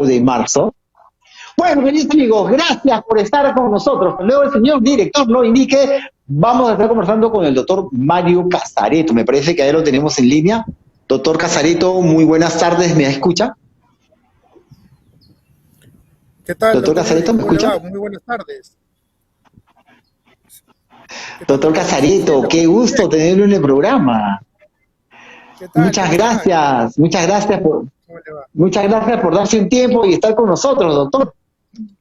5 de marzo. Bueno, queridos amigos, gracias por estar con nosotros. Luego el señor director lo indique, vamos a estar conversando con el doctor Mario Casareto. Me parece que ahí lo tenemos en línea. Doctor Casareto, muy buenas tardes, ¿me escucha? ¿Qué tal, doctor Casareto, ¿me escucha? Muy buenas tardes. Doctor Casareto, qué gusto tenerlo en el programa. ¿Qué tal? Muchas gracias por darse un tiempo y estar con nosotros, doctor.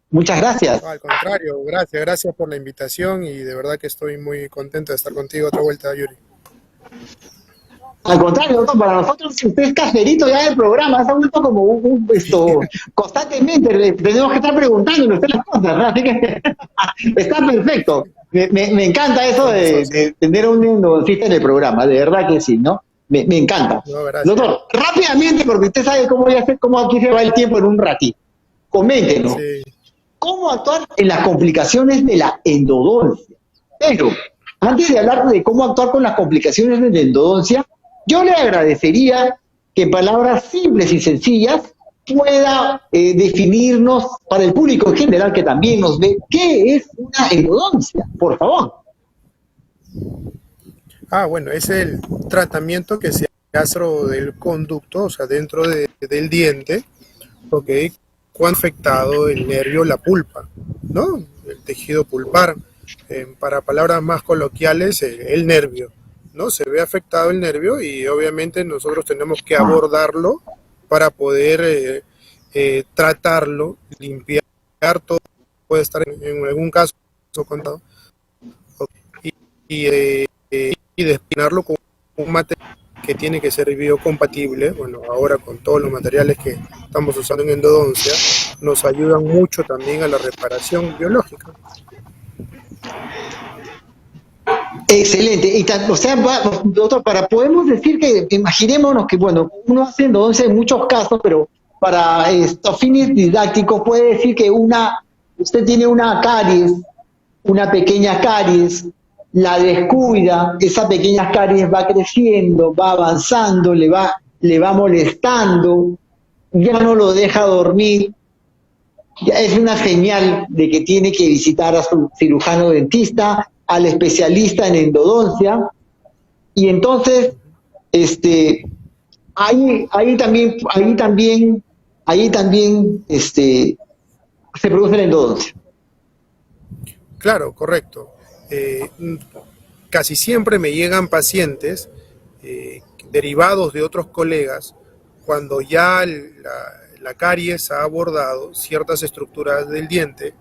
Muchas gracias. No, al contrario, gracias por la invitación y de verdad que estoy muy contento de estar contigo otra vuelta, Yuri. Al contrario, doctor, para nosotros usted es caserito ya del programa, se ha vuelto como constantemente le tenemos que estar preguntándole usted las cosas, ¿no? Así que está perfecto. Me encanta eso de tener a un endodoncista en el programa, de verdad que sí, ¿no? Me encanta. No, doctor, rápidamente, porque usted sabe cómo aquí se va el tiempo en un ratito. Coméntenos, ¿cómo actuar en las complicaciones de la endodoncia? Pero, antes de hablar de cómo actuar con las complicaciones de la endodoncia, yo le agradecería que en palabras simples y sencillas pueda definirnos para el público en general que también nos ve, ¿qué es una endodoncia? Por favor. Bueno, es el tratamiento que se hace del conducto, o sea, dentro del diente, cuando afectado el nervio, la pulpa, ¿no? El tejido pulpar, para palabras más coloquiales, el nervio, ¿no? Se ve afectado el nervio y obviamente nosotros tenemos que abordarlo para poder tratarlo, limpiar todo, puede estar en algún caso contado, y despinarlo con un material que tiene que ser biocompatible. Bueno, ahora con todos los materiales que estamos usando en endodoncia, nos ayudan mucho también a la reparación biológica. Excelente. Y o sea, doctor, podemos decir que, imaginémonos que, bueno, uno hace endodoncia en muchos casos, pero para estos fines didácticos puede decir que usted tiene una caries, una pequeña caries, la descuida, esa pequeña caries va creciendo, va avanzando, le va molestando, ya no lo deja dormir, ya es una señal de que tiene que visitar a su cirujano dentista, al especialista en endodoncia, y entonces ahí también se produce la endodoncia. Claro, correcto. Casi siempre me llegan pacientes derivados de otros colegas cuando ya la caries ha abordado ciertas estructuras del diente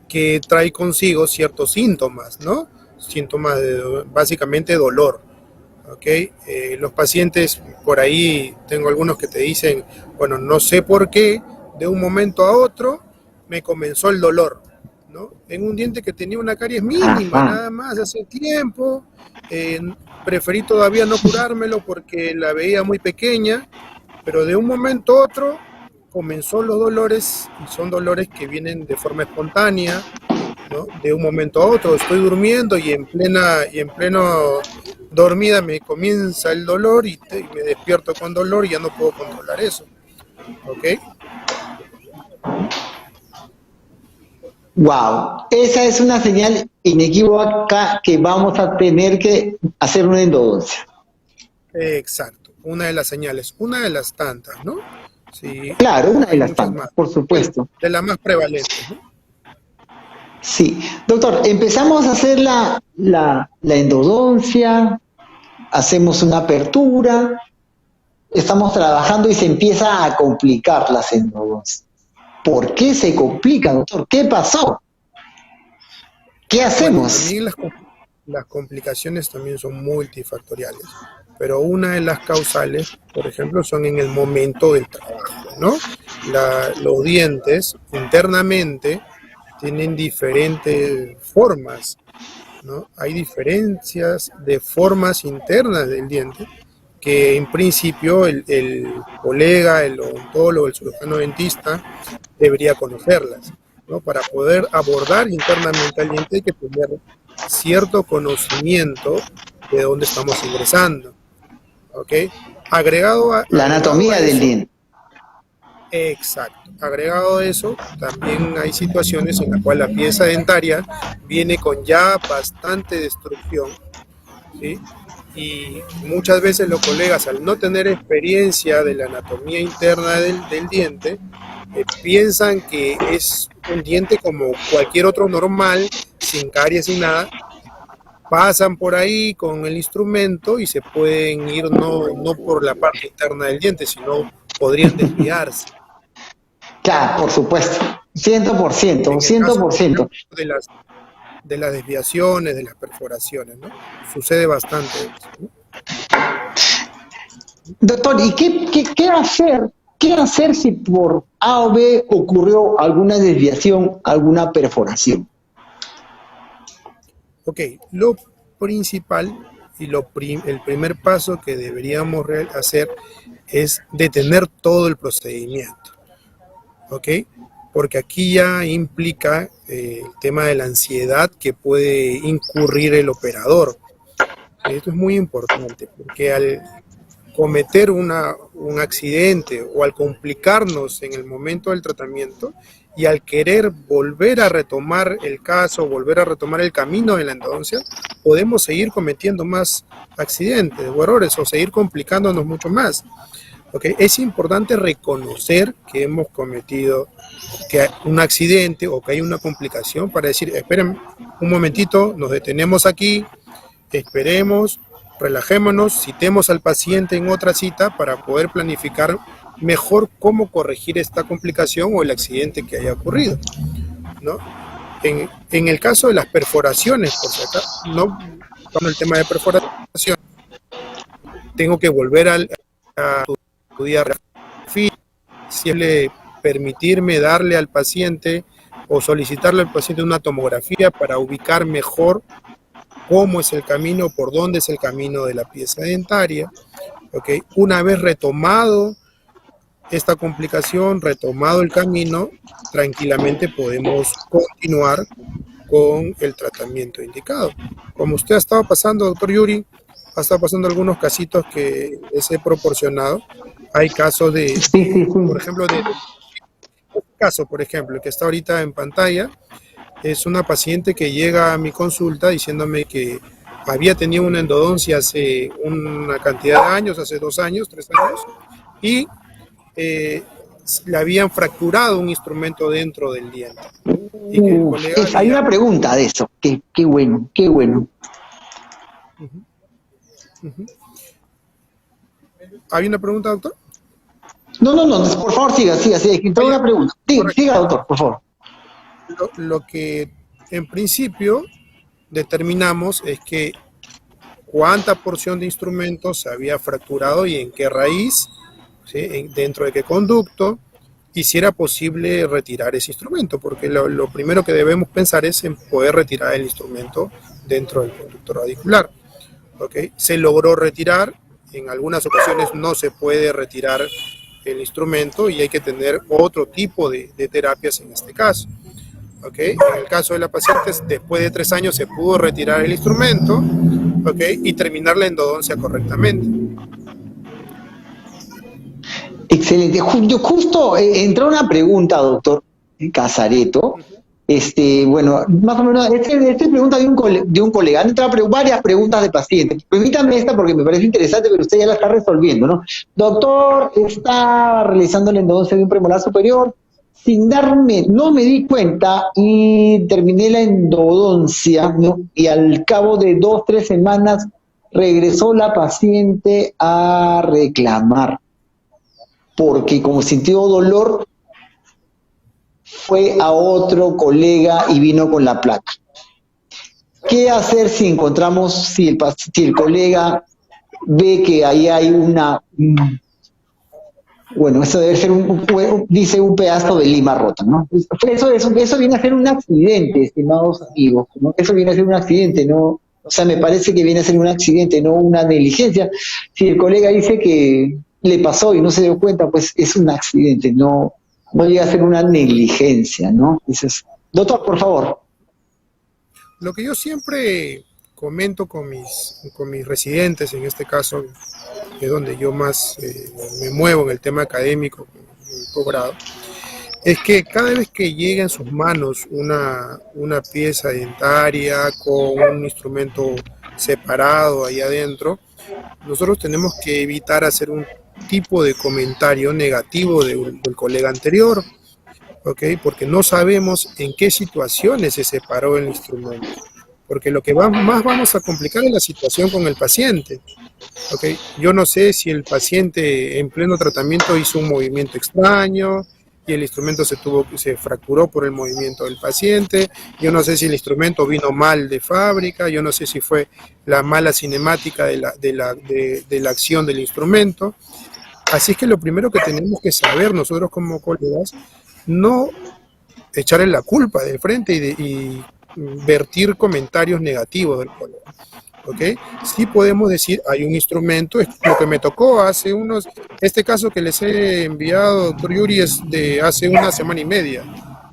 que trae consigo ciertos síntomas, ¿no? Síntomas básicamente dolor, ¿ok? Los pacientes, por ahí tengo algunos que te dicen, bueno, no sé por qué, de un momento a otro me comenzó el dolor, ¿no? En un diente que tenía una caries mínima, nada más, hace tiempo, preferí todavía no curármelo porque la veía muy pequeña, pero de un momento a otro comenzó los dolores, y son dolores que vienen de forma espontánea, ¿no? De un momento a otro, estoy durmiendo y en pleno dormida me comienza el dolor y me despierto con dolor y ya no puedo controlar eso, ¿ok? Wow, esa es una señal inequívoca que vamos a tener que hacer una endodoncia. Exacto, una de las señales, una de las tantas, ¿no? Sí, claro, una de las tantas, por supuesto. De las más prevalentes, ¿no? Sí, doctor, empezamos a hacer la endodoncia, hacemos una apertura, estamos trabajando y se empieza a complicar las endodoncias. ¿Por qué se complica, doctor? ¿Qué pasó? ¿Qué hacemos? Bueno, también las complicaciones también son multifactoriales, pero una de las causales, por ejemplo, son en el momento del trabajo, ¿no? Los dientes internamente tienen diferentes formas, ¿no? Hay diferencias de formas internas del diente que en principio el colega, el odontólogo, el cirujano dentista debería conocerlas, ¿no? Para poder abordar internamente al diente hay que tener cierto conocimiento de dónde estamos ingresando, ¿ok? Agregado a la anatomía del diente. Exacto. Agregado a eso, también hay situaciones en las cuales la pieza dentaria viene con ya bastante destrucción, ¿sí? Y muchas veces los colegas, al no tener experiencia de la anatomía interna del diente, piensan que es un diente como cualquier otro normal, sin caries, sin nada, pasan por ahí con el instrumento y se pueden ir no por la parte interna del diente, sino podrían desviarse. Claro, por supuesto. 100%, En el caso, por 100%. ejemplo, de las desviaciones, de las perforaciones, ¿no? Sucede bastante eso, ¿no? Doctor, ¿y qué hacer? ¿Qué hacer si por A o B ocurrió alguna desviación, alguna perforación? Ok, lo principal y el primer paso que deberíamos hacer es detener todo el procedimiento, ¿ok? Porque aquí ya implica el tema de la ansiedad que puede incurrir el operador. Esto es muy importante porque al cometer un accidente o al complicarnos en el momento del tratamiento y al querer volver a retomar el caso, volver a retomar el camino de la endodoncia, podemos seguir cometiendo más accidentes o errores o seguir complicándonos mucho más. ¿Okay? Es importante reconocer que hemos cometido un accidente o que hay una complicación para decir, esperen un momentito, nos detenemos aquí, esperemos, relajémonos, citemos al paciente en otra cita para poder planificar mejor cómo corregir esta complicación o el accidente que haya ocurrido, ¿no? En el caso de las perforaciones, por si acaso, no, con el tema de perforación, tengo que volver a estudiar si es permitirme darle al paciente o solicitarle al paciente una tomografía para ubicar mejor cómo es el camino, por dónde es el camino de la pieza dentaria. ¿Okay? Una vez retomado esta complicación, retomado el camino, tranquilamente podemos continuar con el tratamiento indicado. Como usted ha estado pasando, doctor Yuri, ha estado pasando algunos casitos que les he proporcionado. Hay casos de por ejemplo, por ejemplo, que está ahorita en pantalla, es una paciente que llega a mi consulta diciéndome que había tenido una endodoncia hace una cantidad de años, hace 2 años, 3 años, y le habían fracturado un instrumento dentro del diente. Y que el colega Hay una pregunta de eso. Qué bueno, qué bueno. ¿Hay una pregunta, doctor? No, por favor, siga. Tengo una pregunta. Siga, doctor, por favor. Lo que en principio determinamos es que cuánta porción de instrumentos se había fracturado y en qué raíz, ¿sí? Dentro de qué conducto, y si era posible retirar ese instrumento, porque lo primero que debemos pensar es en poder retirar el instrumento dentro del conducto radicular. ¿Okay? Se logró retirar, en algunas ocasiones no se puede retirar el instrumento y hay que tener otro tipo de terapias en este caso. ¿Okay? En el caso de la paciente, después de 3 años se pudo retirar el instrumento, ¿okay? Y terminar la endodoncia correctamente. Excelente. Justo entró una pregunta, doctor Casareto. Bueno, más o menos, esta pregunta de un colega. Han entrado varias preguntas de pacientes. Permítame esta porque me parece interesante, pero usted ya la está resolviendo, ¿no? Doctor, estaba realizando la endodoncia de un premolar superior. No me di cuenta y terminé la endodoncia, ¿no? Y al cabo de 2, 3 semanas regresó la paciente a reclamar, porque como sintió dolor, fue a otro colega y vino con la placa. ¿Qué hacer si encontramos, si el colega ve que ahí hay bueno, eso debe ser dice un pedazo de lima rota, ¿no? Eso viene a ser un accidente, estimados amigos, ¿no? Eso viene a ser un accidente, ¿no? O sea, me parece que viene a ser un accidente, no una negligencia. Si el colega dice que le pasó y no se dio cuenta, pues es un accidente, no llega a ser una negligencia, ¿no? Doctor, por favor. Lo que yo siempre comento con mis residentes, en este caso, que es donde yo más me muevo en el tema académico, posgrado, es que cada vez que llega en sus manos una pieza dentaria con un instrumento separado ahí adentro, nosotros tenemos que evitar hacer un tipo de comentario negativo del colega anterior, ¿ok? Porque no sabemos en qué situaciones se separó el instrumento, porque lo que más vamos a complicar es la situación con el paciente. Okay. Yo no sé si el paciente en pleno tratamiento hizo un movimiento extraño y el instrumento se fracturó por el movimiento del paciente. Yo no sé si el instrumento vino mal de fábrica. Yo no sé si fue la mala cinemática de la acción del instrumento. Así es que lo primero que tenemos que saber nosotros como colegas, no echarle la culpa de frente y vertir comentarios negativos del colega. ¿Okay? Sí podemos decir, hay un instrumento, es lo que me tocó hace este caso que les he enviado, doctor Yuri, es de hace una semana y media,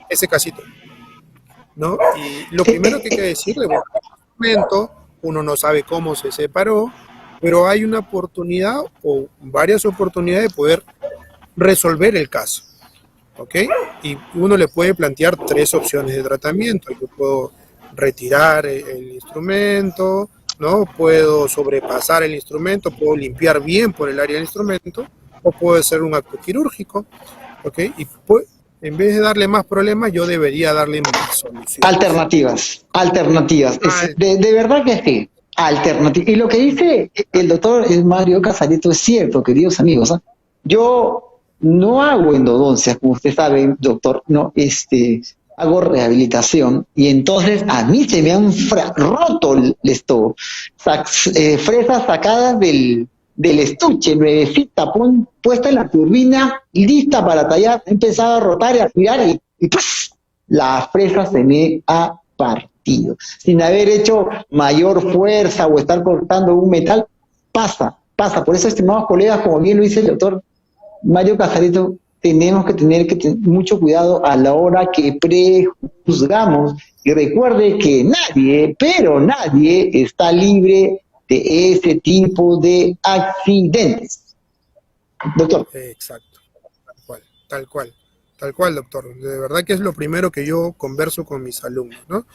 ese casito, ¿no? Y lo primero que hay que decirle, bueno, el instrumento, uno no sabe cómo se separó, pero hay una oportunidad o varias oportunidades de poder resolver el caso, ¿ok? Y uno le puede plantear 3 opciones de tratamiento. Yo puedo retirar el instrumento, ¿no? Puedo sobrepasar el instrumento, puedo limpiar bien por el área del instrumento, o puedo hacer un acto quirúrgico, ¿ok? Y pues, en vez de darle más problemas, yo debería darle más soluciones. Alternativas. De verdad que sí, alternativas. Y lo que dice el doctor Mario Casareto es cierto, queridos amigos, ¿eh? Yo no hago endodoncias, como usted sabe, doctor, no, hago rehabilitación, y entonces a mí se me han roto fresas sacadas del estuche, nuevecita, puesta en la turbina, lista para tallar, he empezado a rotar y a girar y ¡puf! La fresa se me ha partido. Sin haber hecho mayor fuerza o estar cortando un metal, pasa. Por eso, estimados colegas, como bien lo dice el doctor Mario Casareto, tenemos que tener mucho cuidado a la hora que prejuzgamos, y recuerde que nadie, pero nadie, está libre de ese tipo de accidentes. Doctor. Exacto, tal cual, doctor. De verdad que es lo primero que yo converso con mis alumnos, ¿no?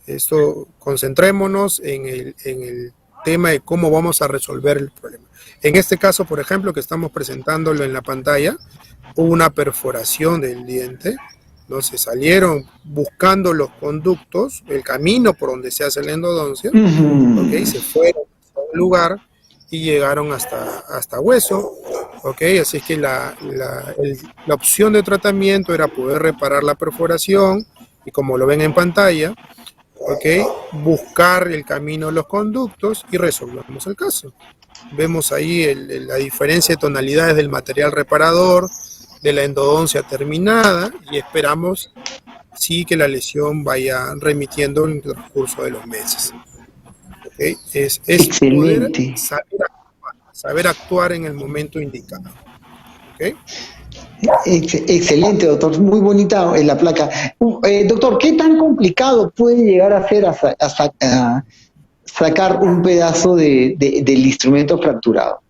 Esto, concentrémonos en el tema de cómo vamos a resolver el problema. En este caso, por ejemplo, que estamos presentándolo en la pantalla, hubo una perforación del diente, ¿no? Se salieron buscando los conductos, el camino por donde se hace la endodoncia, ¿okay? Se fueron a un lugar y llegaron hasta hueso, ¿okay? Así es que la opción de tratamiento era poder reparar la perforación, y como lo ven en pantalla, ¿okay? Buscar el camino de los conductos y resolvemos el caso. Vemos ahí la diferencia de tonalidades del material reparador, de la endodoncia terminada, y esperamos sí que la lesión vaya remitiendo en el transcurso de los meses. ¿Okay? Es poder saber actuar en el momento indicado. ¿Okay? Excelente, doctor, muy bonita la placa. Doctor, ¿qué tan complicado puede llegar a ser a sacar un pedazo del instrumento fracturado?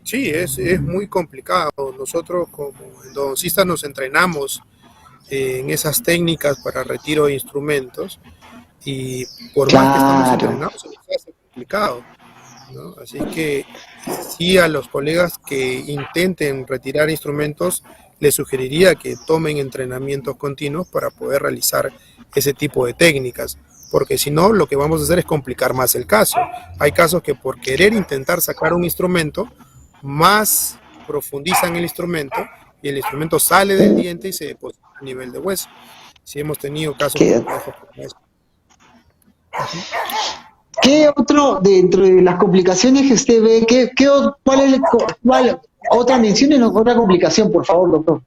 Sí, es muy complicado. Nosotros como endodoncistas nos entrenamos en esas técnicas para retiro de instrumentos, y por más que estamos entrenados, se nos hace complicado, ¿no? Así que sí, a los colegas que intenten retirar instrumentos, les sugeriría que tomen entrenamientos continuos para poder realizar ese tipo de técnicas, porque si no, lo que vamos a hacer es complicar más el caso. Hay casos que por querer intentar sacar un instrumento, más profundizan el instrumento y el instrumento sale del diente y se deposita a nivel de hueso. Sí, hemos tenido casos complejos como eso. ¿Qué otro, dentro de las complicaciones que usted ve, cuál otra mención, otra complicación, por favor, doctor?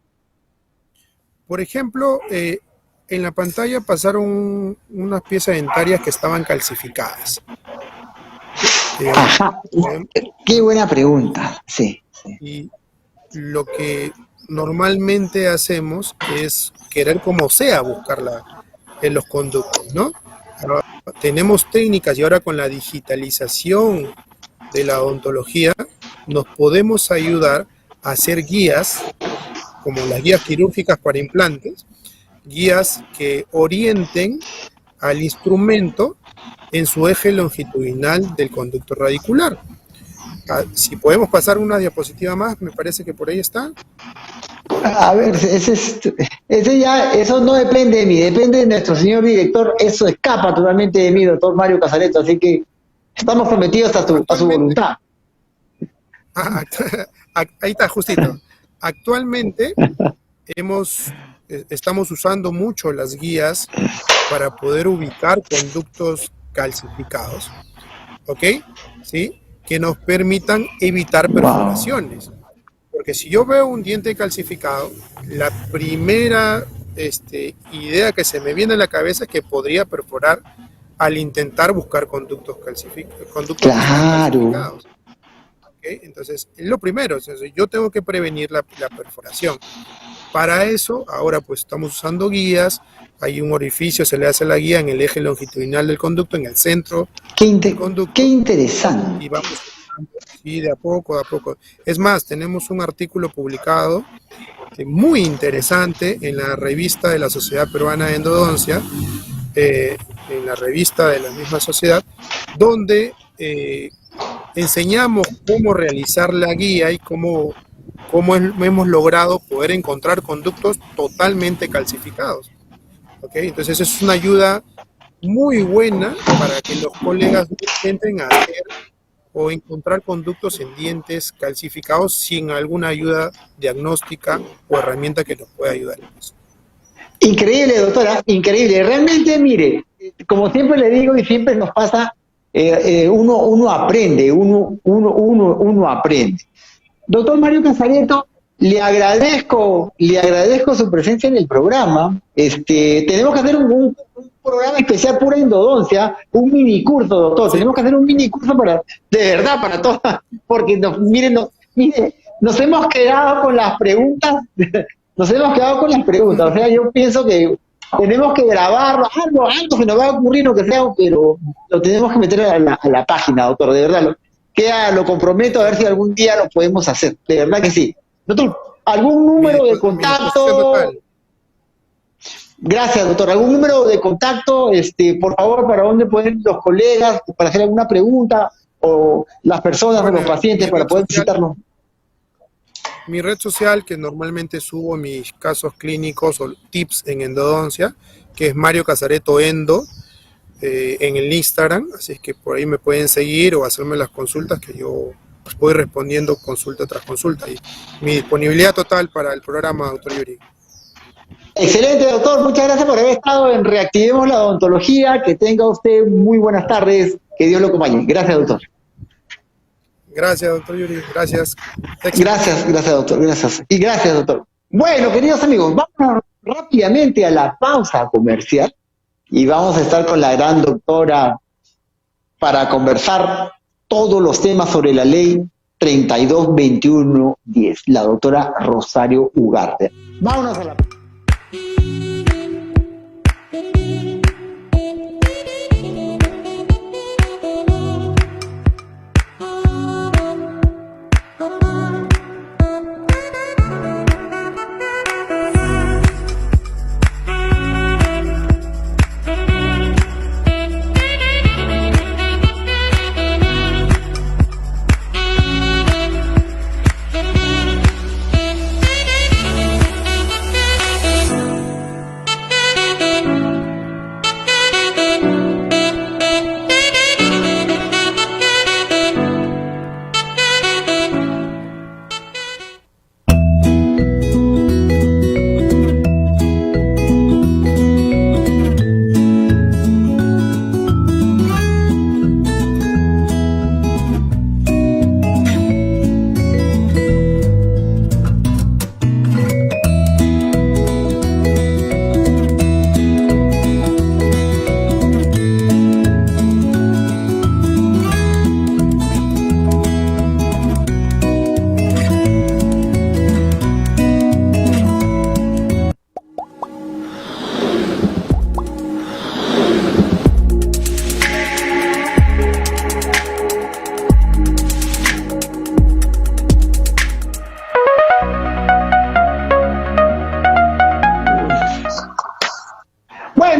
Por ejemplo, en la pantalla pasaron unas piezas dentarias que estaban calcificadas. Ajá, qué buena pregunta, sí. Y lo que normalmente hacemos es querer como sea buscarla en los conductos, ¿no? Ahora, tenemos técnicas, y ahora con la digitalización de la odontología nos podemos ayudar hacer guías, como las guías quirúrgicas para implantes, guías que orienten al instrumento en su eje longitudinal del conducto radicular. Si podemos pasar una diapositiva más, me parece que por ahí está. A ver, eso no depende de mí, depende de nuestro señor director, eso escapa totalmente de mí, doctor Mario Casareto, así que estamos sometidos a su voluntad. Ahí está, justito. Actualmente estamos usando mucho las guías para poder ubicar conductos calcificados, ¿ok? ¿Sí? Que nos permitan evitar perforaciones. Wow. Porque si yo veo un diente calcificado, la primera idea que se me viene a la cabeza es que podría perforar al intentar buscar conductos calcificados. ¿Okay? Entonces, es lo primero, yo tengo que prevenir la perforación. Para eso, ahora pues estamos usando guías, hay un orificio, se le hace la guía en el eje longitudinal del conducto, en el centro del conducto. ¡Qué interesante! Y vamos sí, de a poco. Es más, tenemos un artículo publicado muy interesante en la revista de la Sociedad Peruana de Endodoncia, en la revista de la misma sociedad, donde enseñamos cómo realizar la guía y cómo hemos logrado poder encontrar conductos totalmente calcificados. ¿Okay? Entonces es una ayuda muy buena para que los colegas entren a hacer o encontrar conductos en dientes calcificados sin alguna ayuda diagnóstica o herramienta que nos pueda ayudar en eso. Increíble, doctora, increíble. Realmente, mire, como siempre le digo y siempre nos pasa, uno aprende, uno aprende. Doctor Mario Casareto, le agradezco su presencia en el programa. Tenemos que hacer un programa especial pura endodoncia, un mini curso, doctor. Sí. Tenemos que hacer un mini curso de verdad, para todas, porque nos hemos quedado con las preguntas, o sea, yo pienso que tenemos que grabarlo, algo se nos va a ocurrir, lo que sea, pero lo tenemos que meter a la página, doctor, de verdad. Lo comprometo a ver si algún día lo podemos hacer, de verdad que sí. Doctor, ¿algún número de contacto? Gracias, doctor. ¿Algún número de contacto, por favor, para dónde pueden los colegas, para hacer alguna pregunta, o las personas o los pacientes para poder visitarnos? Mi red social, que normalmente subo mis casos clínicos o tips en endodoncia, que es Mario Casareto Endo, en el Instagram, así es que por ahí me pueden seguir o hacerme las consultas que yo voy respondiendo consulta tras consulta. Y mi disponibilidad total para el programa, doctor Yuri. Excelente, doctor. Muchas gracias por haber estado en Reactivemos la Odontología. Que tenga usted muy buenas tardes. Que Dios lo acompañe. Gracias, doctor. Gracias, doctor Yuri. Gracias. Gracias, doctor. Gracias. Y gracias, doctor. Bueno, queridos amigos, vamos rápidamente a la pausa comercial y vamos a estar con la gran doctora para conversar todos los temas sobre la ley 3221-10, la doctora Rosario Ugarte. Vámonos a la pausa.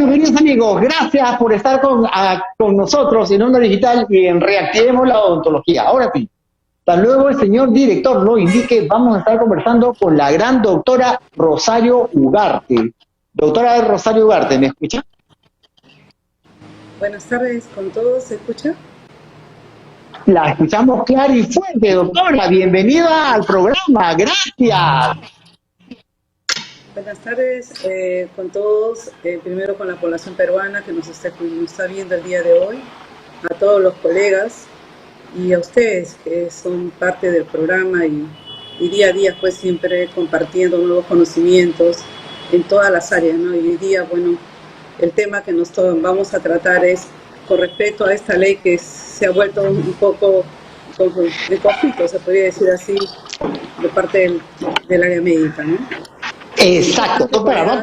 Bueno, queridos amigos, gracias por estar con nosotros en Onda Digital y en Reactivemos la Odontología. Ahora sí, hasta luego el señor director lo indique, vamos a estar conversando con la gran doctora Rosario Ugarte. Doctora Rosario Ugarte, ¿me escucha? Buenas tardes con todos, ¿se escucha? La escuchamos clara y fuerte, doctora. Bienvenida al programa, gracias. Buenas tardes con todos, primero con la población peruana que nos está viendo el día de hoy, a todos los colegas y a ustedes que son parte del programa y día a día pues siempre compartiendo nuevos conocimientos en todas las áreas, ¿no? Y hoy día, bueno, el tema que vamos a tratar es con respecto a esta ley que se ha vuelto un poco de conflicto, se podría decir así, de parte del área médica, ¿no? Exacto, para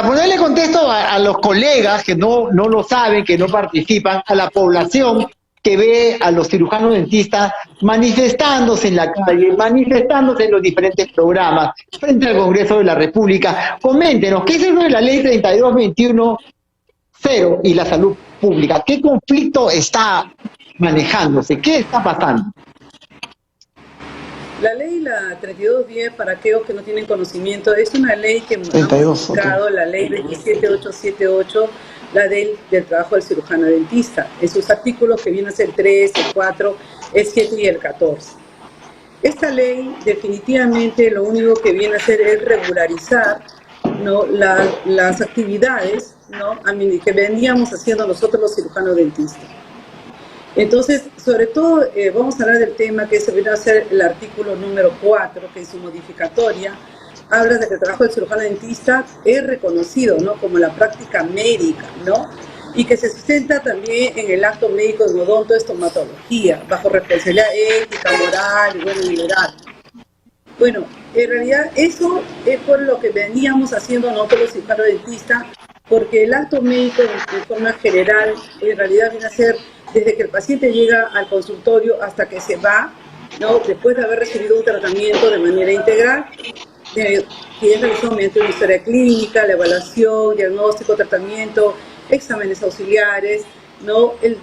ponerle contexto a los colegas que no lo saben, que no participan, a la población que ve a los cirujanos dentistas manifestándose en la calle, manifestándose en los diferentes programas, frente al Congreso de la República. Coméntenos, ¿qué es eso de la ley 3221-0 y la salud pública? ¿Qué conflicto está manejándose? ¿Qué está pasando? La ley, la 3210, para aquellos que no tienen conocimiento, es una ley que hemos modificado, la ley 27878, la del trabajo del cirujano dentista, en sus artículos que vienen a ser el 3, el 4, el 7 y el 14. Esta ley definitivamente lo único que viene a hacer es regularizar, ¿no?, las actividades, ¿no?, que veníamos haciendo nosotros los cirujanos dentistas. Entonces, sobre todo, vamos a hablar del tema que se viene a ser el artículo número 4, que en su modificatoria habla de que el trabajo del cirujano dentista es reconocido, ¿no?, como la práctica médica, ¿no?, y que se sustenta también en el acto médico de odontoestomatología, bajo responsabilidad ética, moral y bueno, liberal. Bueno, en realidad eso es por lo que veníamos haciendo nosotros los cirujanos dentistas, porque el acto médico de forma general en realidad viene a ser desde que el paciente llega al consultorio hasta que se va, ¿no?, después de haber recibido un tratamiento de manera integral, que es realizado mediante una historia clínica, la evaluación, diagnóstico, tratamiento, exámenes auxiliares, ¿no?, el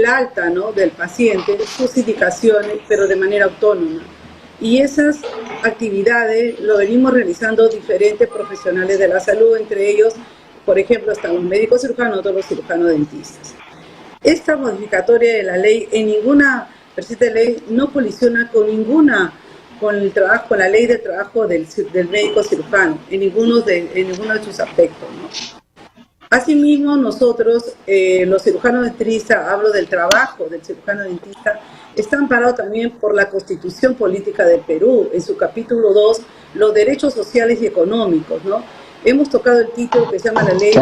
alta, ¿no?, del paciente, sus indicaciones, pero de manera autónoma. Y esas actividades lo venimos realizando diferentes profesionales de la salud, entre ellos, por ejemplo, están los médicos cirujanos, todos los cirujanos dentistas. Esta modificatoria de la ley, en ninguna presente ley, no colisiona con el trabajo, con la ley de trabajo del médico cirujano, en ninguno de sus aspectos, ¿no? Asimismo, nosotros, los cirujanos dentistas, hablo del trabajo del cirujano dentista, está amparado también por la Constitución Política del Perú, en su capítulo 2, los derechos sociales y económicos, ¿no? Hemos tocado el título que se llama la ley y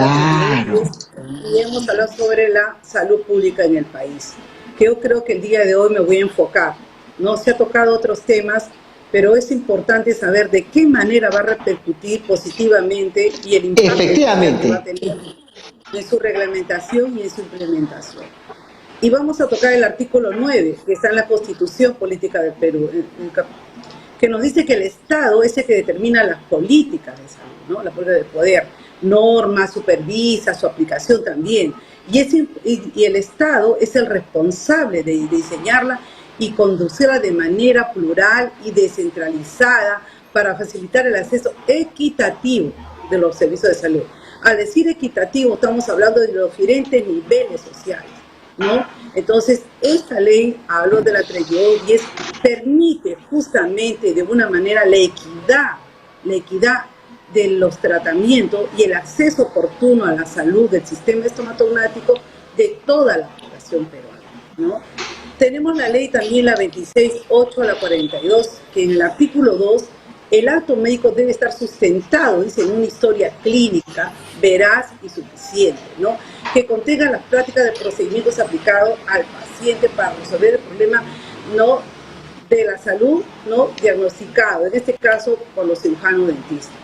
hemos hablado sobre la salud pública en el país, que yo creo que el día de hoy me voy a enfocar. No se ha tocado otros temas, pero es importante saber de qué manera va a repercutir positivamente y el impacto que va a tener en su reglamentación y en su implementación. Y vamos a tocar el artículo 9, que está en la Constitución Política del Perú, que nos dice que el Estado es el que determina las políticas de salud, ¿no?, la política de poder, norma, supervisa, su aplicación también. Y el Estado es el responsable de diseñarla y conducirla de manera plural y descentralizada para facilitar el acceso equitativo de los servicios de salud. Al decir equitativo, estamos hablando de los diferentes niveles sociales, ¿no? Entonces, esta ley, hablo de la 3210, permite justamente de una manera la equidad de los tratamientos y el acceso oportuno a la salud del sistema estomatognático de toda la población peruana, ¿no? Tenemos la ley también, la 26.8 a la 42, que en el artículo 2, el acto médico debe estar sustentado, dice, en una historia clínica veraz y suficiente, ¿no?, que contenga las prácticas de procedimientos aplicados al paciente para resolver el problema, ¿no?, de la salud, ¿no?, diagnosticado, en este caso por los cirujanos dentistas.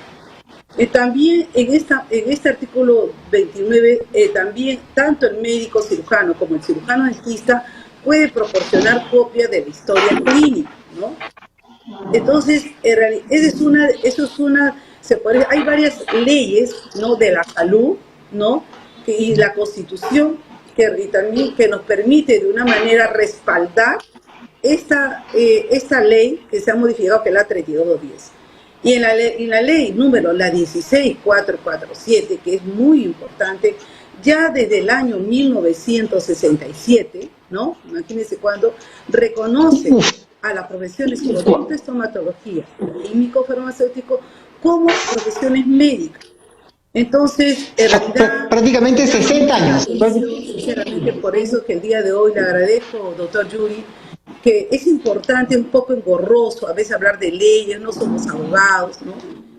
También en este artículo 29, también tanto el médico cirujano como el cirujano dentista puede proporcionar copia de la historia clínica, ¿no? Entonces, eso es una hay varias leyes, ¿no?, de la salud, ¿no?, y la Constitución y también que nos permite de una manera respaldar esta ley que se ha modificado, que es la 3210. Y en la ley número, la 16447, que es muy importante, ya desde el año 1967, ¿no?, imagínense cuando, reconoce a las profesiones como estomatología, químico farmacéutico, como profesiones médicas. Entonces, en realidad, prácticamente 60 años. Sinceramente, por eso que el día de hoy le agradezco, doctor Yuri, que es importante, un poco engorroso a veces hablar de leyes, no somos abogados, ¿no?,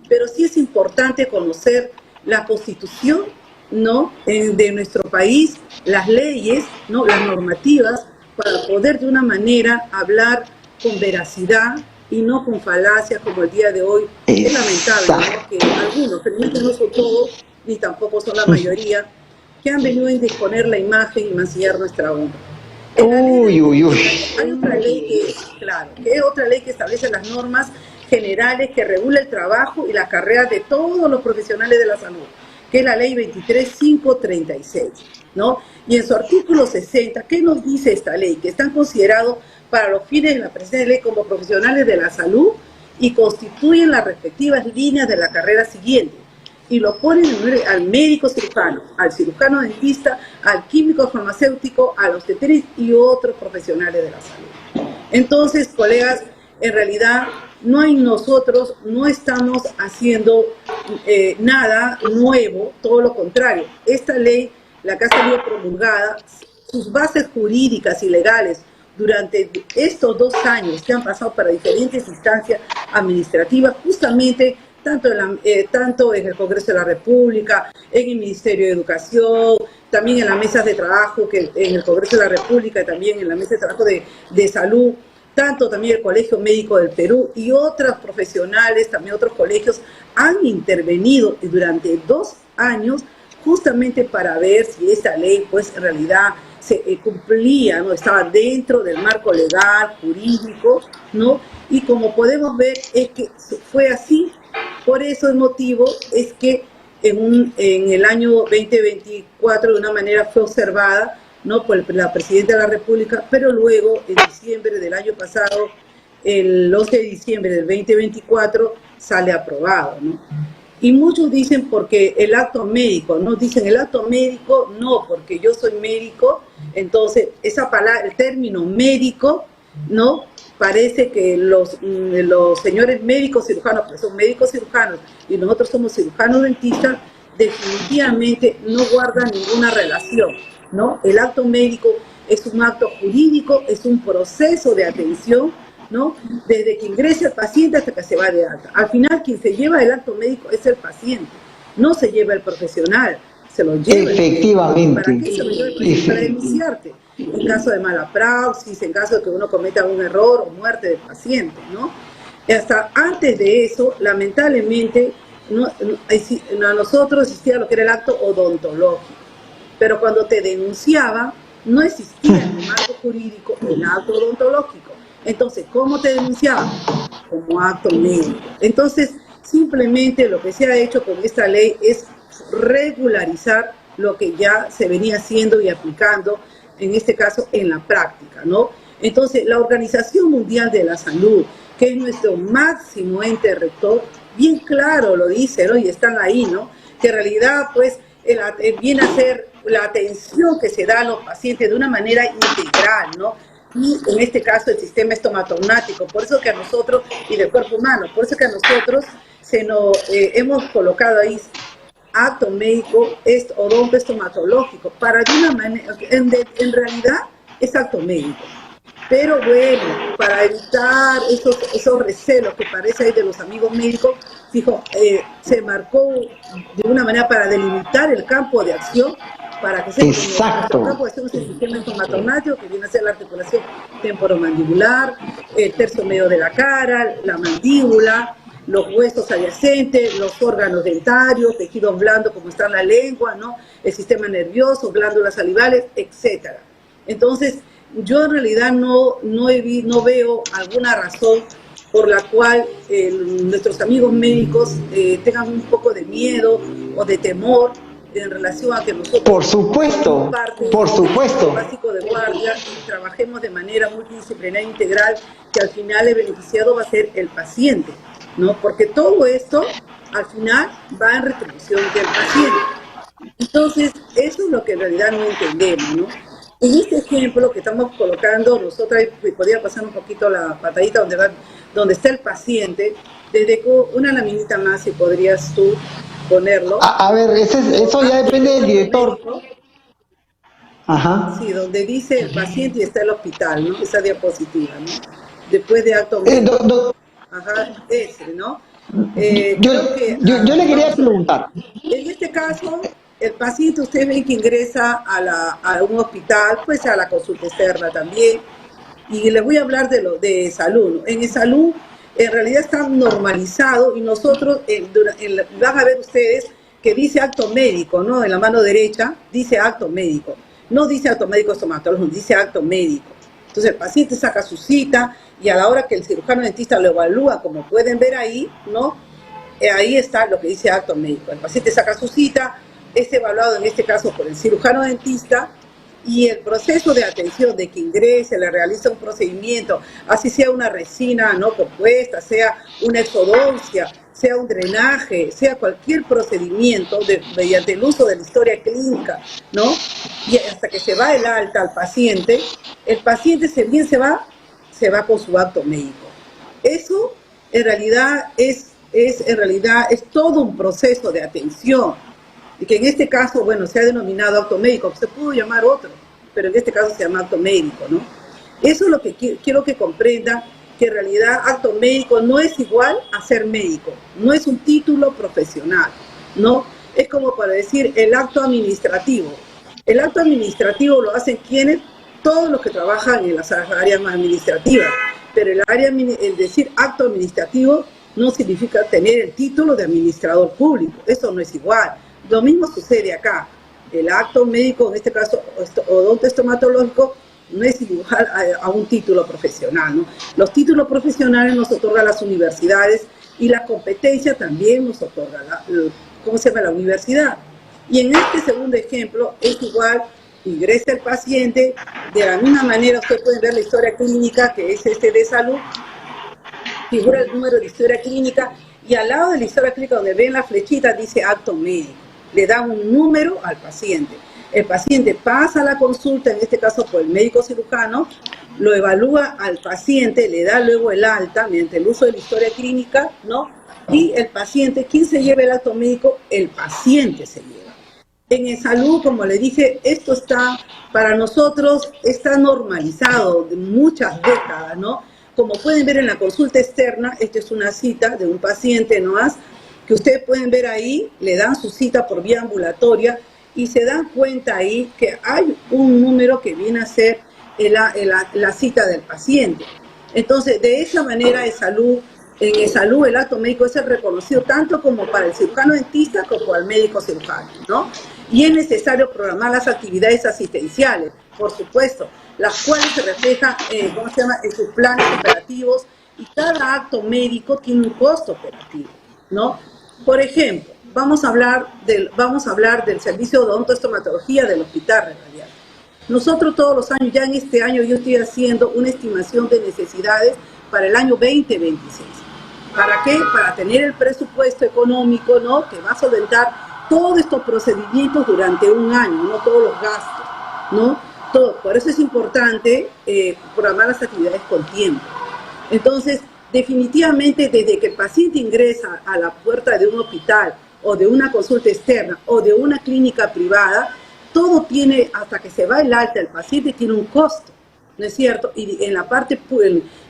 pero sí es importante conocer la Constitución, ¿no?, de nuestro país, las leyes, ¿no?, las normativas, para poder de una manera hablar con veracidad y no con falacias como el día de hoy. Es lamentable, ¿no?, que algunos, pero no son todos, ni tampoco son la mayoría, que han venido a indisponer la imagen y mancillar nuestra honra. Hay otra ley que, claro, que es otra ley que establece las normas generales que regula el trabajo y las carreras de todos los profesionales de la salud, que es la ley 23536, ¿no? Y en su artículo 60, ¿qué nos dice esta ley? Que están considerados para los fines de la presente ley como profesionales de la salud y constituyen las respectivas líneas de la carrera siguiente. Y lo ponen al médico cirujano, al cirujano dentista, al químico farmacéutico, al obstetrista y otros profesionales de la salud. Entonces, colegas, en realidad nosotros no estamos haciendo nada nuevo, todo lo contrario. Esta ley, la que ha salido promulgada, sus bases jurídicas y legales durante estos 2 años que han pasado para diferentes instancias administrativas, justamente tanto en el Congreso de la República, en el Ministerio de Educación, también en las mesas de trabajo, que en el Congreso de la República, y también en la mesa de trabajo de salud, tanto también el Colegio Médico del Perú y otros profesionales, también otros colegios, han intervenido durante 2 años justamente para ver si esta ley, pues en realidad se cumplía, ¿no?, estaba dentro del marco legal, jurídico, ¿no? Y como podemos ver, es que fue así. Por eso el motivo es que en el año 2024 de una manera fue observada, ¿no?, por la Presidenta de la República, pero luego en diciembre del año pasado, el 11 de diciembre del 2024, sale aprobado, ¿no? Y muchos dicen porque el acto médico, ¿no? Dicen el acto médico, no, porque yo soy médico, entonces esa palabra, el término médico, ¿no?, parece que los señores médicos cirujanos, pues son médicos cirujanos y nosotros somos cirujanos dentistas, definitivamente no guardan ninguna relación, ¿no? El acto médico es un acto jurídico, es un proceso de atención, ¿no?, desde que ingresa el paciente hasta que se va de alta. Al final, quien se lleva el acto médico es el paciente, no se lleva el profesional, se lo lleva. Efectivamente. ¿Para qué se lo lleva el paciente? Para denunciarte. En caso de mala praxis, en caso de que uno cometa un error o muerte del paciente, ¿no? Hasta antes de eso, lamentablemente, a nosotros existía lo que era el acto odontológico, pero cuando te denunciaba, no existía en el marco jurídico el acto odontológico. Entonces, ¿cómo te denunciaban? Como acto médico. Entonces, simplemente lo que se ha hecho con esta ley es regularizar lo que ya se venía haciendo y aplicando, en este caso, en la práctica, ¿no? Entonces, la Organización Mundial de la Salud, que es nuestro máximo ente rector, bien claro lo dice, ¿no? Y están ahí, ¿no? Que en realidad, pues, viene a ser la atención que se da a los pacientes de una manera integral, ¿no? Y en este caso el sistema estomatognático, por eso que a nosotros, y del cuerpo humano, por eso que a nosotros hemos colocado ahí acto médico odonto estomatológico, para de una manera, en realidad es acto médico, pero bueno, para evitar esos recelos que parece ahí de los amigos médicos, dijo, se marcó de una manera para delimitar el campo de acción, para que sea el campo de acción es el sistema estomatognático, que viene a ser la articulación temporomandibular, el tercio medio de la cara, la mandíbula, los huesos adyacentes, los órganos dentarios, tejidos blandos como está la lengua, ¿no?, el sistema nervioso, glándulas salivales, etcétera. Entonces, yo en realidad no veo alguna razón por la cual nuestros amigos médicos tengan un poco de miedo o de temor en relación a que nosotros, por supuesto, por supuesto, básico de guardia, y trabajemos de manera multidisciplinaria integral, que al final el beneficiado va a ser el paciente, ¿no? Porque todo esto al final va en retribución del paciente. Entonces, eso es lo que en realidad no entendemos, ¿no? En este ejemplo que estamos colocando, nosotros, podría pasar un poquito la pantallita donde está el paciente, desde una laminita más, si podrías tú ponerlo. A ver, eso ya depende del director. Ajá. Sí, donde dice el paciente y está el hospital, ¿no? Esa diapositiva, ¿no? Después de acto médico. Ajá, ese, ¿no? Yo le quería preguntar. En este caso, el paciente, ustedes ven que ingresa a un hospital, pues a la consulta externa también, y les voy a hablar de salud, ¿no? En el salud, en realidad está normalizado, y nosotros, van a ver ustedes que dice acto médico, ¿no? En la mano derecha dice acto médico, no dice acto médico estomatológico, dice acto médico. Entonces el paciente saca su cita, y a la hora que el cirujano dentista lo evalúa, como pueden ver ahí, ¿no? Ahí está lo que dice acto médico. El paciente saca su cita, es evaluado en este caso por el cirujano dentista, y el proceso de atención de que ingrese, le realiza un procedimiento, así sea una resina no compuesta, sea una exodoncia, sea un drenaje, sea cualquier procedimiento mediante el uso de la historia clínica, ¿no? Y hasta que se va el alta al paciente, el paciente se va con su acto médico. Eso en realidad es todo un proceso de atención, y que en este caso, bueno, se ha denominado acto médico, se pudo llamar otro, pero en este caso se llama acto médico, ¿no? Eso es lo que quiero que comprendan, que en realidad acto médico no es igual a ser médico, no es un título profesional, ¿no? Es como para decir el acto administrativo. El acto administrativo lo hacen quienes, todos los que trabajan en las áreas más administrativas, pero el decir acto administrativo no significa tener el título de administrador público, eso no es igual. Lo mismo sucede acá. El acto médico, en este caso odontoestomatológico, no es igual a un título profesional, ¿no? Los títulos profesionales nos otorgan las universidades, y la competencia también nos otorga la universidad. Y en este segundo ejemplo es igual, ingresa el paciente, de la misma manera ustedes pueden ver la historia clínica, que es de salud, figura el número de historia clínica, y al lado de la historia clínica, donde ven la flechita, dice acto médico. Le da un número al paciente. El paciente pasa a la consulta, en este caso por el médico cirujano, lo evalúa al paciente, le da luego el alta mediante el uso de la historia clínica, ¿no? Y el paciente, ¿quién se lleva el acto médico? El paciente se lleva. En el salud, como le dije, esto está, para nosotros, está normalizado de muchas décadas, ¿no? Como pueden ver en la consulta externa, esta es una cita de un paciente, ¿no? Que ustedes pueden ver ahí, le dan su cita por vía ambulatoria, y se dan cuenta ahí que hay un número que viene a ser la cita del paciente. Entonces, de esa manera en el salud el acto médico es reconocido tanto como para el cirujano dentista como para el médico cirujano, ¿no? Y es necesario programar las actividades asistenciales, por supuesto, las cuales se reflejan en sus planes operativos, y cada acto médico tiene un costo operativo, ¿no? Por ejemplo, vamos a hablar del servicio de odontoestomatología del hospital radial. Nosotros todos los años, ya en este año yo estoy haciendo una estimación de necesidades para el año 2026. ¿Para qué? Para tener el presupuesto económico, ¿no? Que va a solventar todos estos procedimientos durante un año, no todos los gastos, ¿no? Todo. Por eso es importante programar las actividades con tiempo. Entonces, definitivamente, desde que el paciente ingresa a la puerta de un hospital, o de una consulta externa, o de una clínica privada, todo tiene, hasta que se va el alta, el paciente tiene un costo, ¿no es cierto? Y en la parte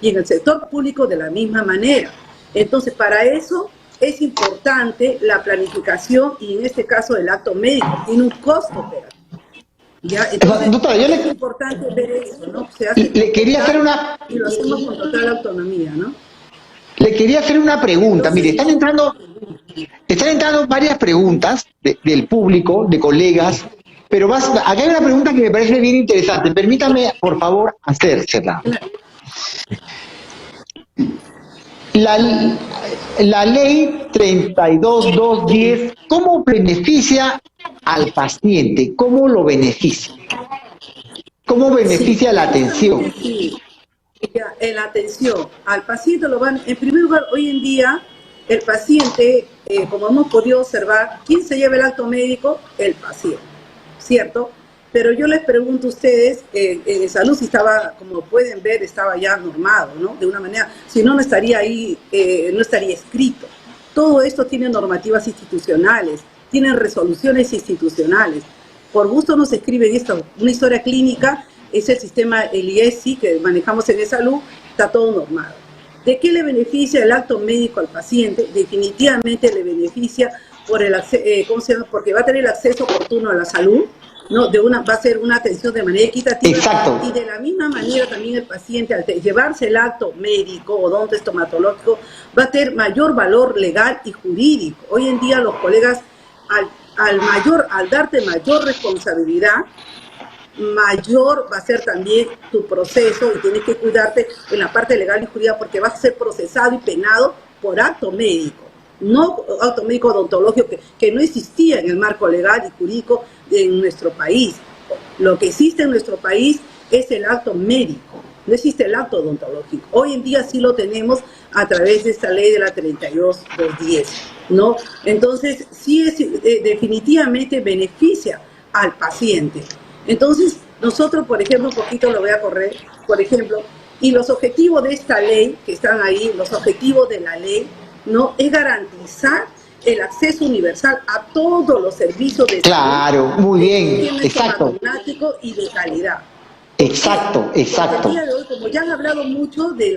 y en el sector público de la misma manera. Entonces, para eso es importante la planificación, y en este caso el acto médico tiene un costo operativo. ¿Ya? Entonces, doctora, es importante ver eso, ¿no? Se hace le quería hacer una... Y lo hacemos con total autonomía, ¿no? Le quería hacer una pregunta. Mire, están entrando varias preguntas del público, de colegas, pero acá hay una pregunta que me parece bien interesante. Permítame, por favor, hacérsela. La, la ley 32.210, ¿cómo beneficia al paciente? ¿Cómo lo beneficia? ¿Cómo Sí, beneficia la precisamente atención? sí. Ya, en la atención al paciente lo van, en primer lugar, hoy en día el paciente, como hemos podido observar, ¿quién se lleva el acto médico? El paciente, ¿cierto? Pero yo les pregunto a ustedes, en salud si estaba, como pueden ver, estaba ya normado, ¿no? De una manera, si no, no estaría ahí, no estaría escrito. Todo esto tiene normativas institucionales, tiene resoluciones institucionales. Por gusto nos escriben esto, una historia clínica, es el sistema, el IESI que manejamos en salud, está todo normado. ¿De qué le beneficia el acto médico al paciente? Definitivamente le beneficia por el ¿cómo se llama? Porque va a tener el acceso oportuno a la salud, ¿no? Va a ser una atención de manera equitativa. Exacto. Y de la misma manera también el paciente, al llevarse el acto médico o odontoestomatológico, va a tener mayor valor legal y jurídico. Hoy en día los colegas, al darte mayor responsabilidad, mayor va a ser también tu proceso y tienes que cuidarte en la parte legal y jurídica porque vas a ser procesado y penado por acto médico, no acto médico odontológico que no existía en el marco legal y jurídico en nuestro país. Lo que existe en nuestro país es el acto médico, no existe el acto odontológico. Hoy en día sí lo tenemos a través de esta ley de la 32.210, ¿no? Entonces sí es, definitivamente beneficia al paciente. Entonces, nosotros, por ejemplo, un poquito lo voy a correr, por ejemplo, y los objetivos de esta ley, que están ahí, los objetivos de la ley, ¿no? Es garantizar el acceso universal a todos los servicios de Claro, salud, muy bien, exacto. y de calidad. Exacto, exacto. El día de hoy, como ya han hablado mucho de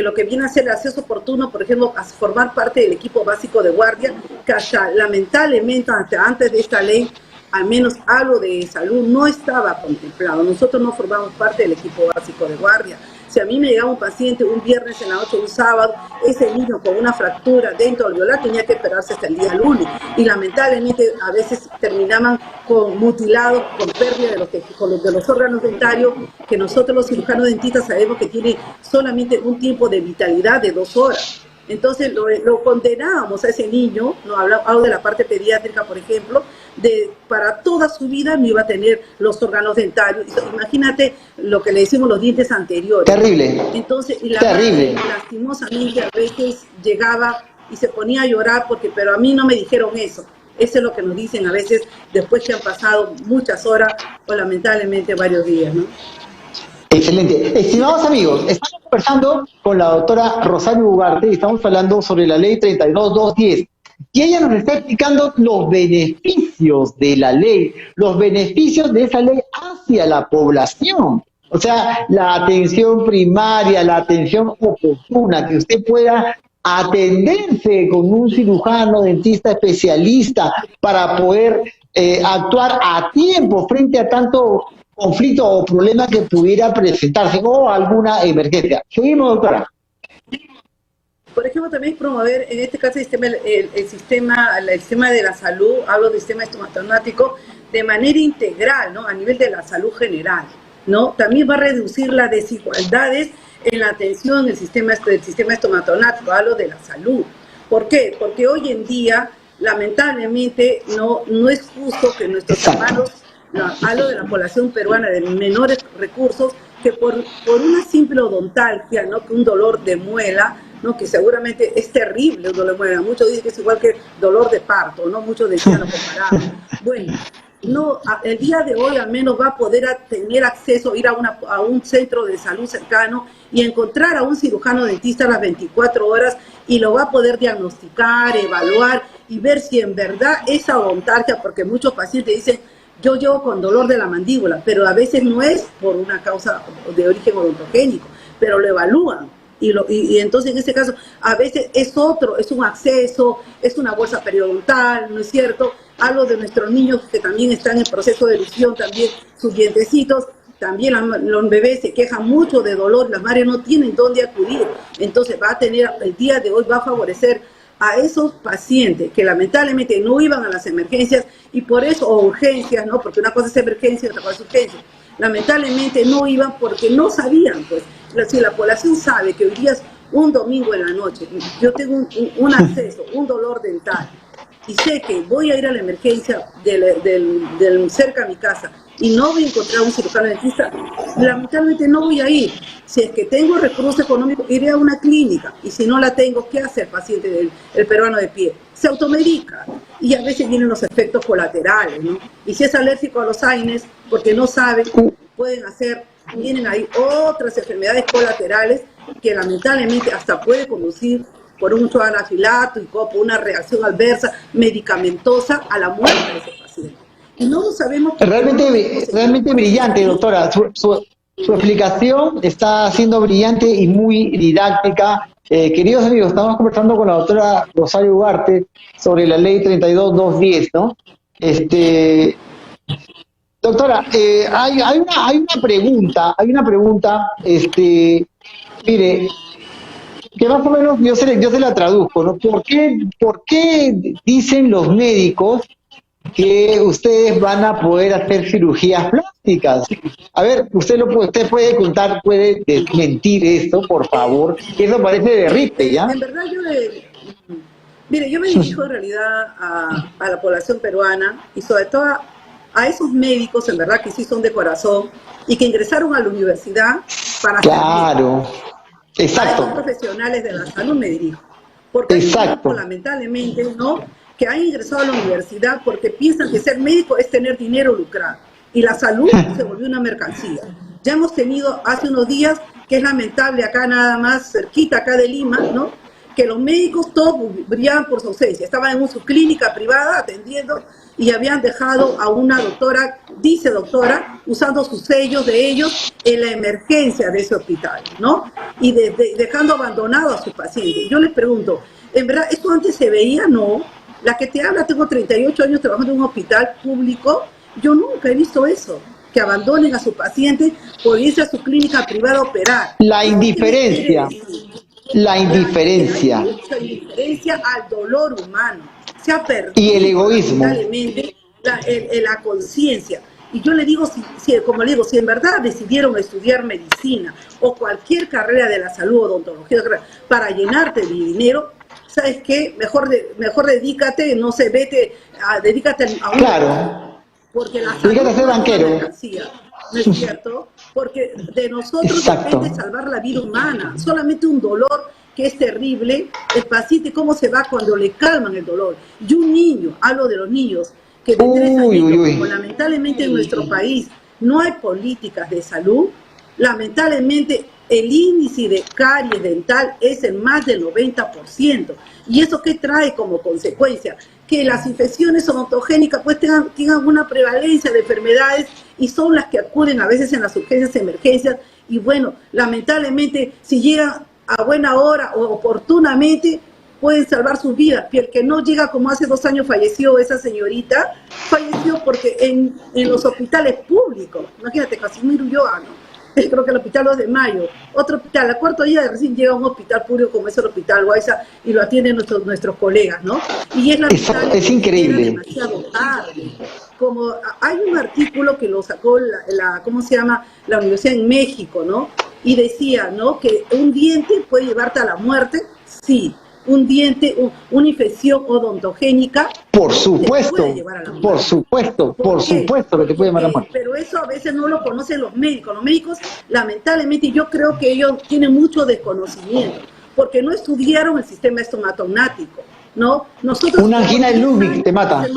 lo que viene a ser el acceso oportuno, por ejemplo, a formar parte del equipo básico de guardia, que hasta lamentablemente antes de esta ley, al menos algo de salud no estaba contemplado. Nosotros no formamos parte del equipo básico de guardia. Si a mí me llegaba un paciente un viernes en la noche, un sábado, ese niño con una fractura dentro alveolar tenía que esperarse hasta el día lunes. Y lamentablemente a veces terminaban con mutilados, con pérdida de los órganos dentarios, que nosotros los cirujanos dentistas sabemos que tiene solamente un tiempo de vitalidad de 2 horas. Entonces lo condenábamos a ese niño, no hablo de la parte pediátrica, por ejemplo, para toda su vida no iba a tener los órganos dentarios. Imagínate lo que le decimos los dientes anteriores. Terrible. Entonces, y la terrible. madre, lastimosamente, a veces llegaba y se ponía a llorar pero a mí no me dijeron eso. Eso es lo que nos dicen a veces después que han pasado muchas horas o lamentablemente varios días, ¿no? Excelente. Estimados amigos, estamos conversando con la doctora Rosario Ugarte y estamos hablando sobre la ley 32.210. Y ella nos está explicando los beneficios de la ley, los beneficios de esa ley hacia la población. O sea, la atención primaria, la atención oportuna, que usted pueda atenderse con un cirujano, dentista especialista para poder actuar a tiempo frente a tanto conflicto o problema que pudiera presentarse o alguna emergencia. Seguimos, doctora. Por ejemplo, también promover, en este caso, el sistema de la salud, hablo del sistema estomatológico, de manera integral, ¿no? A nivel de la salud general, ¿no? También va a reducir las desigualdades en la atención del sistema estomatológico, hablo de la salud. ¿Por qué? Porque hoy en día, lamentablemente, no es justo que nuestros hermanos, hablo de la población peruana de menores recursos, que por una simple odontalgia, ¿no? Que un dolor de muela, ¿no? Que seguramente es terrible un dolor de muela. Muchos dicen que es igual que dolor de parto, ¿no? Muchos decían lo comparaban. Bueno, no, el día de hoy al menos va a poder tener acceso, ir a un centro de salud cercano y encontrar a un cirujano dentista a las 24 horas y lo va a poder diagnosticar, evaluar y ver si en verdad esa odontalgia, porque muchos pacientes dicen, yo llevo con dolor de la mandíbula, pero a veces no es por una causa de origen odontogénico, pero lo evalúan. Y entonces en este caso a veces es un acceso, es una bolsa periodontal, ¿no es cierto? Algo de nuestros niños que también están en proceso de erupción, también sus dientecitos, también los bebés se quejan mucho de dolor, las madres no tienen dónde acudir, entonces el día de hoy va a favorecer a esos pacientes que lamentablemente no iban a las emergencias y por eso, o urgencias, ¿no? Porque una cosa es emergencia y otra cosa es urgencia. Lamentablemente no iban porque no sabían, pues. Si la población sabe que hoy día un domingo en la noche, yo tengo un acceso, un dolor dental, y sé que voy a ir a la emergencia del cerca a mi casa y no voy a encontrar un cirujano dentista, lamentablemente no voy a ir. Si es que tengo recursos económicos, iré a una clínica, y si no la tengo, ¿qué hace el paciente, el peruano de pie? Se automedica, y a veces vienen los efectos colaterales, ¿no? Y si es alérgico a los AINES, porque no sabe, vienen ahí otras enfermedades colaterales que lamentablemente hasta puede conducir por un anafilato y por una reacción adversa medicamentosa a la muerte de ese paciente. Y no lo sabemos. Realmente brillante, doctora. Su explicación está siendo brillante y muy didáctica. Queridos amigos, estamos conversando con la doctora Rosario Ugarte sobre la ley 32.210, ¿no? Doctora, hay una pregunta, mire, que más o menos yo se la traduzco, ¿no? ¿Por qué dicen los médicos que ustedes van a poder hacer cirugías plásticas? A ver, usted puede contar, puede desmentir esto, por favor, que eso parece de rite, ¿ya? En verdad yo me dirijo en realidad a la población peruana y sobre todo a esos médicos, en verdad, que sí son de corazón y que ingresaron a la universidad para claro, exacto. A esos profesionales de la salud me dirijo. Porque exacto. Lamentablemente, ¿no?, que han ingresado a la universidad porque piensan que ser médico es tener dinero lucrado. Y la salud se volvió una mercancía. Ya hemos tenido hace unos días, que es lamentable, acá nada más cerquita, acá de Lima, ¿no?, que los médicos todos brillaban por su ausencia. Estaban en su clínica privada atendiendo y habían dejado a una doctora, dice doctora, usando sus sellos de ellos en la emergencia de ese hospital, ¿no? Y dejando abandonado a sus pacientes. Yo les pregunto, ¿en verdad esto antes se veía? No. La que te habla, tengo 38 años trabajando en un hospital público, yo nunca he visto eso, que abandonen a sus pacientes por irse a su clínica privada a operar. La indiferencia. La indiferencia. Hay mucha indiferencia al dolor humano. Se ha perdido. Y el egoísmo. La conciencia. Y yo le digo, como le digo, si en verdad decidieron estudiar medicina o cualquier carrera de la salud, odontología, para llenarte de dinero, ¿sabes qué? Mejor dedícate, no sé, dedícate a un... Claro. Porque la salud dedícate a ser banquero. ¿No es cierto? Porque de nosotros depende salvar la vida humana. Solamente un dolor que es terrible, el paciente cómo se va cuando le calman el dolor. Y un niño, hablo de los niños, que de 3 años, como lamentablemente en nuestro país no hay políticas de salud, lamentablemente el índice de caries dental es en más del 90%. ¿Y eso qué trae como consecuencia? Que las infecciones odontogénicas pues tengan una prevalencia de enfermedades y son las que acuden a veces en las urgencias, emergencias, y bueno, lamentablemente si llegan a buena hora o oportunamente pueden salvar sus vidas. Y el que no llega, como hace 2 años falleció esa señorita, falleció porque en los hospitales públicos, imagínate, Casimiro Ulloa, ¿no?, creo que el hospital 2 de Mayo, otro hospital, al 4º día recién llega a un hospital público como es el hospital Guaysa y lo atienden nuestros colegas, ¿no? Y es increíble. Demasiado tarde. Como hay un artículo que lo sacó ¿cómo se llama?, la Universidad en México, ¿no? Y decía, ¿no?, que un diente puede llevarte a la muerte, sí. Un diente, una infección odontogénica. Por supuesto, por supuesto que te puede llevar a la muerte. Pero eso a veces no lo conocen los médicos. Los médicos, lamentablemente, yo creo que ellos tienen mucho desconocimiento, porque no estudiaron el sistema estomatognático, ¿no? Nosotros, una angina de Ludwig te mata.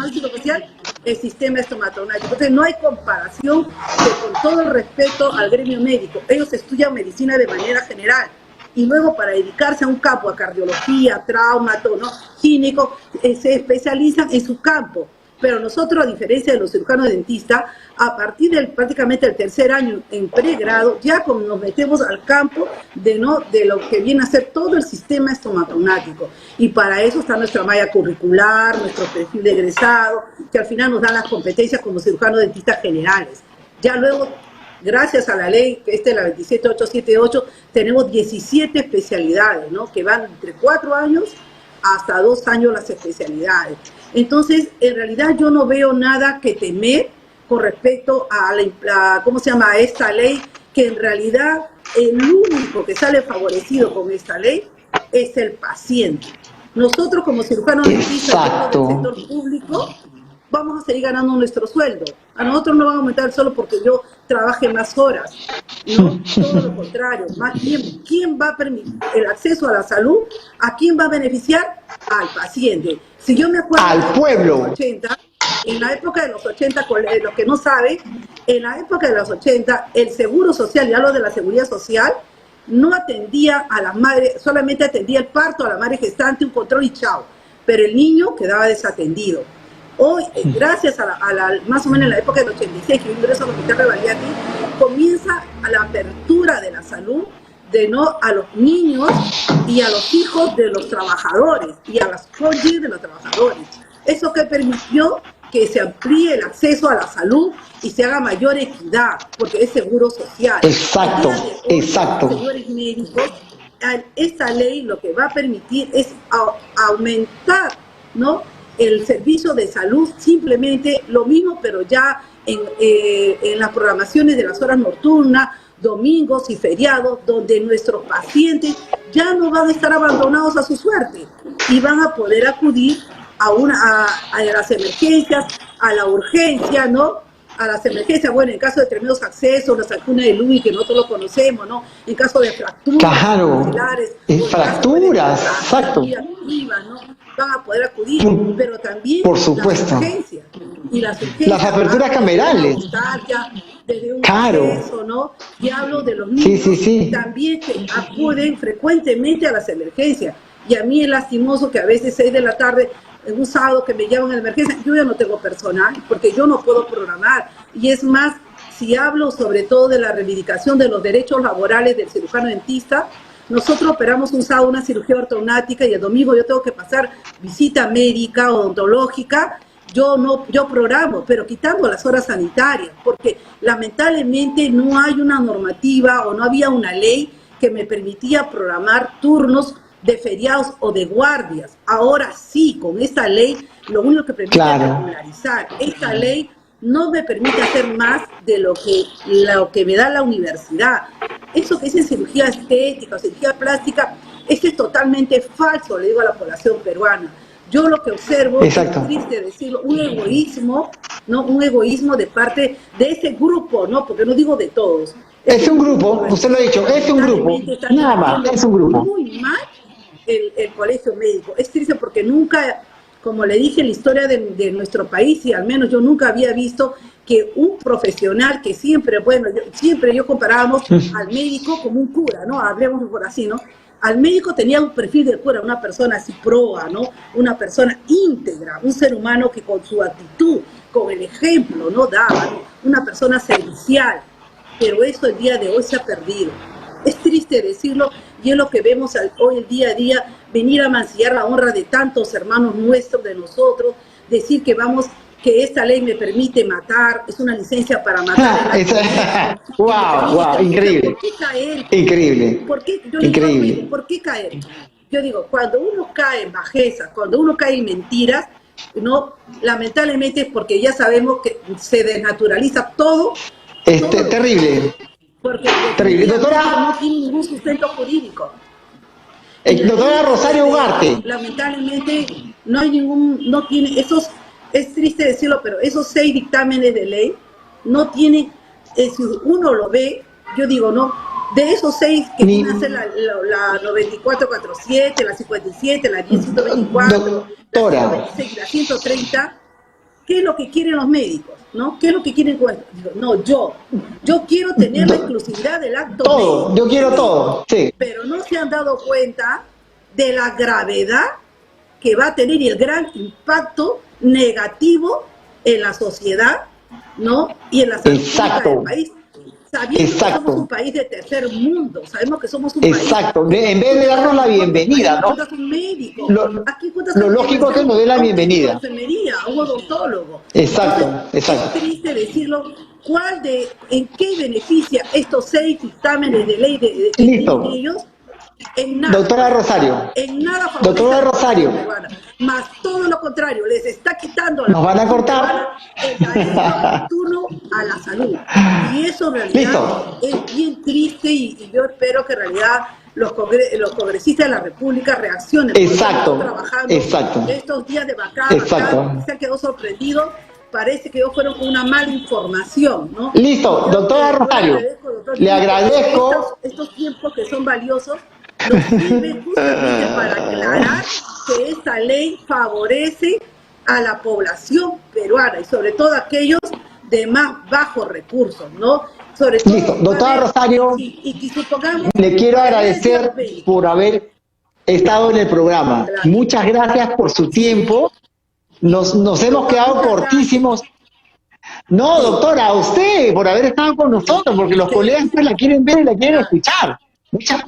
El sistema estomatognático. Entonces no hay comparación con todo el respeto al gremio médico. Ellos estudian medicina de manera general. Y luego para dedicarse a un campo, a cardiología, traumato, ¿no?, gíneco, se especializan en su campo. Pero nosotros, a diferencia de los cirujanos dentistas, a partir prácticamente del 3er año en pregrado, ya nos metemos al campo de lo que viene a ser todo el sistema estomatognático. Y para eso está nuestra malla curricular, nuestro perfil de egresado, que al final nos dan las competencias como cirujanos dentistas generales. Ya luego, gracias a la ley, la 27878, tenemos 17 especialidades, ¿no?, que van entre 4 años hasta 2 años las especialidades. Entonces, en realidad yo no veo nada que temer con respecto a a esta ley que en realidad el único que sale favorecido con esta ley es el paciente. Nosotros como cirujanos dentistas del sector público vamos a seguir ganando nuestro sueldo. A nosotros no van a aumentar solo porque yo trabaje más horas. No, todo lo contrario. Más bien, ¿quién va a permitir el acceso a la salud? ¿A quién va a beneficiar? Al paciente. Si yo me acuerdo al pueblo. En la época de los 80, los que no saben, en la época de los 80, el Seguro Social, ya lo de la Seguridad Social, no atendía a las madres, solamente atendía el parto a la madre gestante, un control y chao. Pero el niño quedaba desatendido. Hoy, gracias a más o menos en la época del 86, que yo ingreso al hospital de Valiati, comienza a la apertura de la salud a los niños y a los hijos de los trabajadores y a las cónyuges de los trabajadores. Eso que permitió que se amplíe el acceso a la salud y se haga mayor equidad, porque es seguro social. Exacto, exacto. Señores médicos, esta ley lo que va a permitir es aumentar, ¿no?, el servicio de salud, simplemente lo mismo, pero ya en las programaciones de las horas nocturnas, domingos y feriados, donde nuestros pacientes ya no van a estar abandonados a su suerte y van a poder acudir a las emergencias, a la urgencia, ¿no? A las emergencias, bueno, en caso de tremendos accesos, la sacuna de Luis, que nosotros lo conocemos, ¿no? En caso de fracturas, claro, fracturas, exacto. ¿no? Van a poder acudir, pero también por supuesto. Las urgencias, las aperturas camerales. Desde un claro. acceso, ¿no? Y hablo de los niños también que acuden frecuentemente a las emergencias. Y a mí es lastimoso que a veces 6 de la tarde, en un sábado que me llaman a la emergencia, yo ya no tengo personal porque yo no puedo programar. Y es más, si hablo sobre todo de la reivindicación de los derechos laborales del cirujano dentista, nosotros operamos un sábado una cirugía ortognática y el domingo yo tengo que pasar visita médica, odontológica. Yo programo, pero quitando las horas sanitarias, porque lamentablemente no hay una normativa o no había una ley que me permitía programar turnos de feriados o de guardias. Ahora sí, con esta ley, lo único que permite es regularizar. Esta ley no me permite hacer más de lo que me da la universidad. Eso que es en cirugía estética o cirugía plástica, eso es totalmente falso, le digo a la población peruana. Yo lo que observo, es triste decirlo, un egoísmo, ¿no? Un egoísmo de parte de ese grupo, ¿no? Porque no digo de todos. Es un grupo, usted lo ha dicho, es un grupo, nada más, es un grupo. Muy mal el colegio médico. Es triste porque nunca, como le dije, en la historia de nuestro país, y al menos yo nunca había visto que un profesional que siempre, bueno, siempre comparábamos al médico como un cura, ¿no? Hablemos por así, ¿no? Al médico tenía un perfil de cura, una persona así proa, ¿no? Una persona íntegra, un ser humano que con su actitud, con el ejemplo, ¿no? Daba, ¿no? Una persona servicial, pero eso el día de hoy se ha perdido. Es triste decirlo y es lo que vemos hoy el día a día, venir a mancillar la honra de tantos hermanos nuestros, de nosotros, decir que esta ley me permite matar, es una licencia para matar. Wow, increíble. ¿Por qué caer? Increíble. Increíble. ¿Por qué caer? Yo digo, cuando uno cae en bajezas, cuando uno cae en mentiras, no, lamentablemente es porque ya sabemos que se desnaturaliza todo. Terrible. Porque terrible. Doctora, no tiene ningún sustento jurídico. Doctora Rosario Ugarte. Lamentablemente no hay no tiene esos. Es triste decirlo, pero esos 6 dictámenes de ley no tienen, si uno lo ve, yo digo, no, de esos 6 que vienen a ser la 9447, la 57, la 124, la 126 y la 130, ¿qué es lo que quieren los médicos? ¿No? ¿Qué es lo que quieren con esto? Digo, no, yo quiero tener la exclusividad del acto todo, médico. Yo quiero todo, sí. Pero no se han dado cuenta de la gravedad que va a tener y el gran impacto negativo en la sociedad, ¿no? Y en la salud del país. Sabiendo que somos un país de tercer mundo, sabemos que somos un país... En vez de darnos la bienvenida, ¿no? Un médico. Lo lógico es que nos dé la bienvenida. Enfermería, un odontólogo. Exacto. Es triste decirlo. ¿En qué beneficia estos 6 dictámenes de ley de ellos? En nada. Doctora Rosario. En nada. Doctora Rosario. Más todo lo contrario, les está quitando nos van a cortar el talento oportuno a la salud. Y eso en realidad es bien triste y yo espero que en realidad los congresistas de la República reaccionen. Exacto, trabajando estos días de vacaciones, se quedó sorprendido. Parece que ellos fueron con una mala información, ¿no? Listo, doctora Rosario, le agradezco. Estos tiempos que son valiosos nos sirven justamente para aclarar que esta ley favorece a la población peruana y sobre todo a aquellos de más bajos recursos, ¿no? Sobre todo, listo, doctora Rosario, le quiero agradecer por haber estado en el programa. Muchas gracias por su tiempo. Nos hemos quedado cortísimos. No, doctora, a usted por haber estado con nosotros, porque los colegas pues la quieren ver y la quieren escuchar.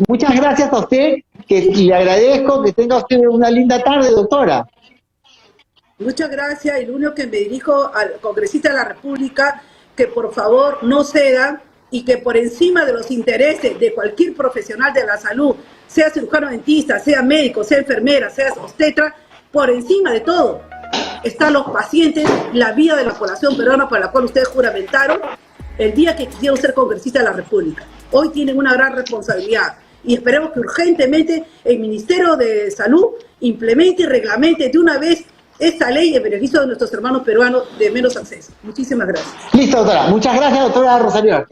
Muchas gracias a usted, que le agradezco, que tenga usted una linda tarde, doctora. Muchas gracias, y lo único que me dirijo al congresista de la República, que por favor no cedan y que por encima de los intereses de cualquier profesional de la salud, sea cirujano dentista, sea médico, sea enfermera, sea obstetra, por encima de todo están los pacientes, la vida de la población peruana para la cual ustedes juramentaron el día que quisieron ser congresistas de la República. Hoy tienen una gran responsabilidad y esperemos que urgentemente el Ministerio de Salud implemente y reglamente de una vez esta ley en beneficio de nuestros hermanos peruanos de menos acceso. Muchísimas gracias. Listo, doctora. Muchas gracias, doctora Rosario.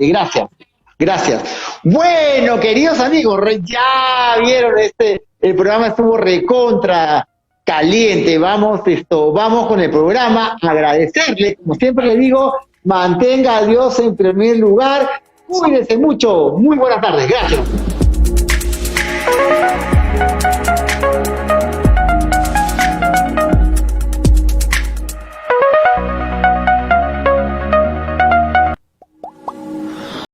Gracias. Bueno, queridos amigos, ya vieron el programa estuvo recontra caliente. Vamos con el programa. Agradecerle, como siempre le digo, mantenga a Dios en primer lugar. Cuídense mucho. Muy buenas tardes. Gracias.